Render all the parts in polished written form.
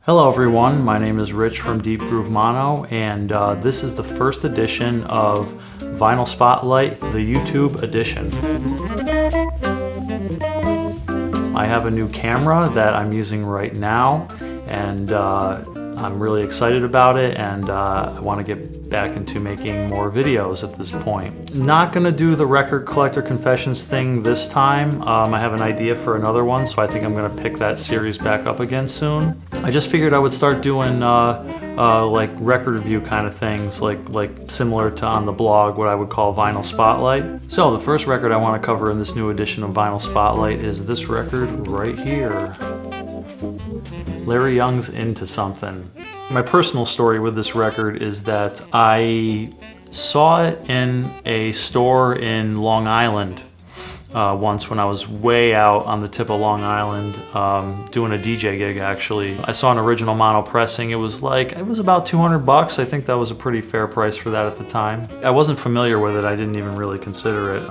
Hello everyone, my name is Rich from richdgmono, and this is the first edition of Vinyl Spotlight, the YouTube edition. I have a new camera that I'm using right now, and I'm really excited about it, and I want to get back into making more videos at this point. Not gonna do the Record Collector Confessions thing this time. I have an idea for another one, so I think I'm gonna pick that series back up again soon. I just figured I would start doing like record review kind of things, like similar to on the blog, what I would call Vinyl Spotlight. So the first record I want to cover in this new edition of Vinyl Spotlight is this record right here. Larry Young's Into Somethin'. My personal story with this record is that I saw it in a store in Long Island once when I was way out on the tip of Long Island doing a DJ gig actually. I saw an original mono pressing. It was about $200. I think that was a pretty fair price for that at the time. I wasn't familiar with it. I didn't even really consider it.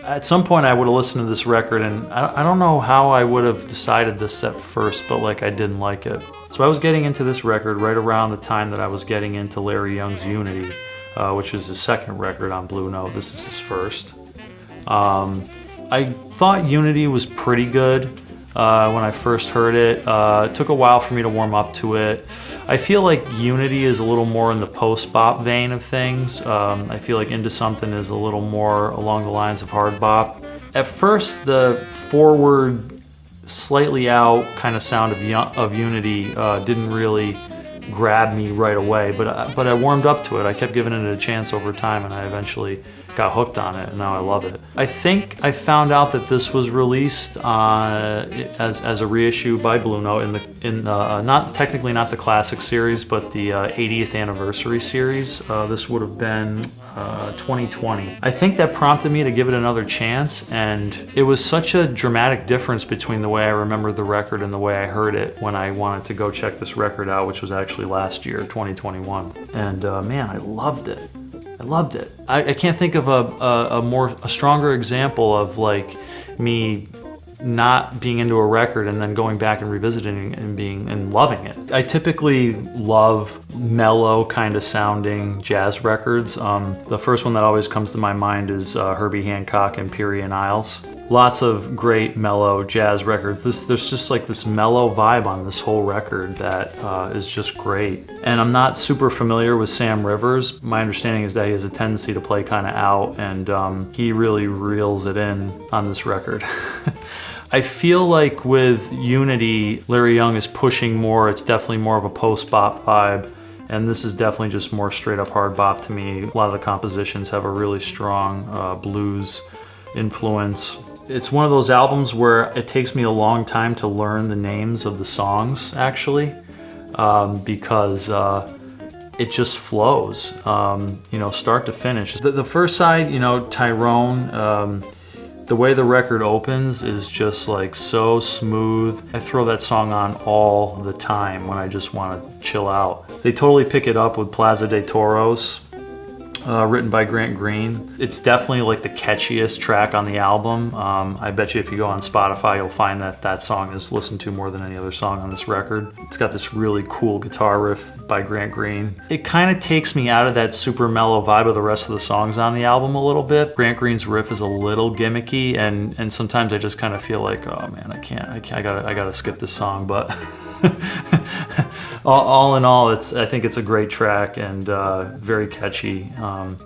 At some point I would have listened to this record, and I don't know how I would have decided this at first, but I didn't like it. So I was getting into this record right around the time that I was getting into Larry Young's Unity, which is his second record on Blue Note. This is his first. I thought Unity was pretty good when I first heard it. It took a while for me to warm up to it. I feel like Unity is a little more in the post-bop vein of things. I feel like Into Somethin' is a little more along the lines of hard bop. At first, the forward, slightly out kind of sound of Unity didn't really grab me right away, but I warmed up to it. I kept giving it a chance over time, and I eventually got hooked on it, and now I love it. I think I found out that this was released as a reissue by Blue Note in the not technically not the classic series, but the 80th anniversary series. This would have been 2020. I think that prompted me to give it another chance, and it was such a dramatic difference between the way I remembered the record and the way I heard it when I wanted to go check this record out, which was actually last year, 2021. And man, I loved it. I loved it. I can't think of a stronger example of me not being into a record and then going back and revisiting and loving it. I typically love mellow kind of sounding jazz records. The first one that always comes to my mind is Herbie Hancock and Peary and Isles. Lots of great mellow jazz records. There's just this mellow vibe on this whole record that is just great. And I'm not super familiar with Sam Rivers. My understanding is that he has a tendency to play kind of out, and he really reels it in on this record. I feel like with Unity, Larry Young is pushing more. It's definitely more of a post-bop vibe, and this is definitely just more straight-up hard bop to me. A lot of the compositions have a really strong blues influence. It's one of those albums where it takes me a long time to learn the names of the songs, actually, because it just flows, start to finish. The first side, Tyrone, the way the record opens is just so smooth. I throw that song on all the time when I just want to chill out. They totally pick it up with Plaza de Toros, written by Grant Green. It's definitely the catchiest track on the album. I bet you if you go on Spotify, you'll find that song is listened to more than any other song on this record. It's got this really cool guitar riff by Grant Green. It kind of takes me out of that super mellow vibe of the rest of the songs on the album a little bit. Grant Green's riff is a little gimmicky, and sometimes I just kind of feel like, oh man, I gotta skip this song, but all in all, I think it's a great track and very catchy.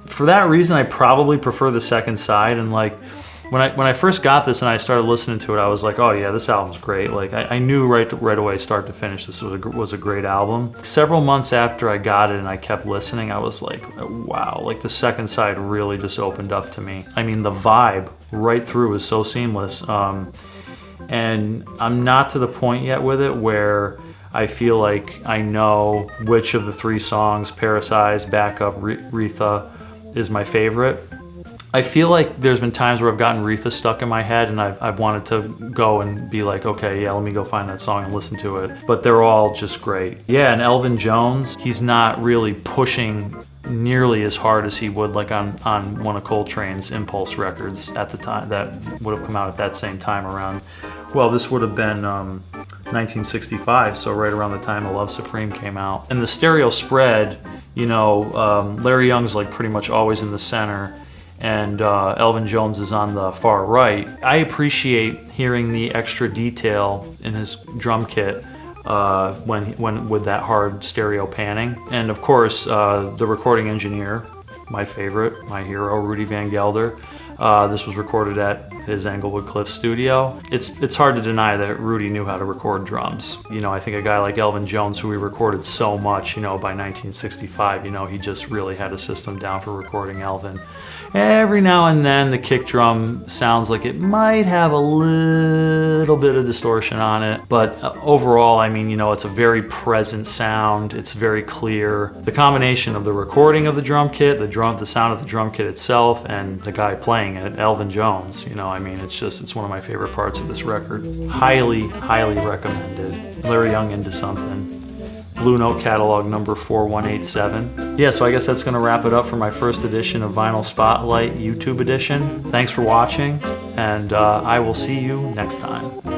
For that reason, I probably prefer the second side. And when I first got this and I started listening to it, I was like, oh yeah, this album's great. I knew right away, start to finish, this was a great album. Several months after I got it and I kept listening, I was like, wow, the second side really just opened up to me. I mean, the vibe right through is so seamless. And I'm not to the point yet with it where I feel like I know which of the three songs, Parasize, Backup, Retha, is my favorite. I feel like there's been times where I've gotten Retha stuck in my head, and I've wanted to go and be like, okay, yeah, let me go find that song and listen to it. But they're all just great. Yeah, and Elvin Jones, he's not really pushing nearly as hard as he would on one of Coltrane's Impulse records at the time, that would have come out at that same time around. Well, this would have been 1965, so right around the time of Love Supreme came out. And the stereo spread, you know, Larry Young's like pretty much always in the center, and Elvin Jones is on the far right. I appreciate hearing the extra detail in his drum kit when with that hard stereo panning. And of course, the recording engineer, my favorite, my hero, Rudy Van Gelder. This was recorded at his Englewood Cliffs studio. It's hard to deny that Rudy knew how to record drums. You know, I think a guy like Elvin Jones, who he recorded so much, you know, by 1965, you know, he just really had a system down for recording Elvin. Every now and then the kick drum sounds like it might have a little bit of distortion on it, but overall, I mean, you know, it's a very present sound. It's very clear. The combination of the recording of the drum kit, the sound of the drum kit itself, and the guy playing it, Elvin Jones, you know, I mean, it's one of my favorite parts of this record. Highly, highly recommended. Larry Young, Into Somethin'. Blue Note catalog number 4187. Yeah, so I guess that's going to wrap it up for my first edition of Vinyl Spotlight YouTube edition. Thanks for watching, and I will see you next time.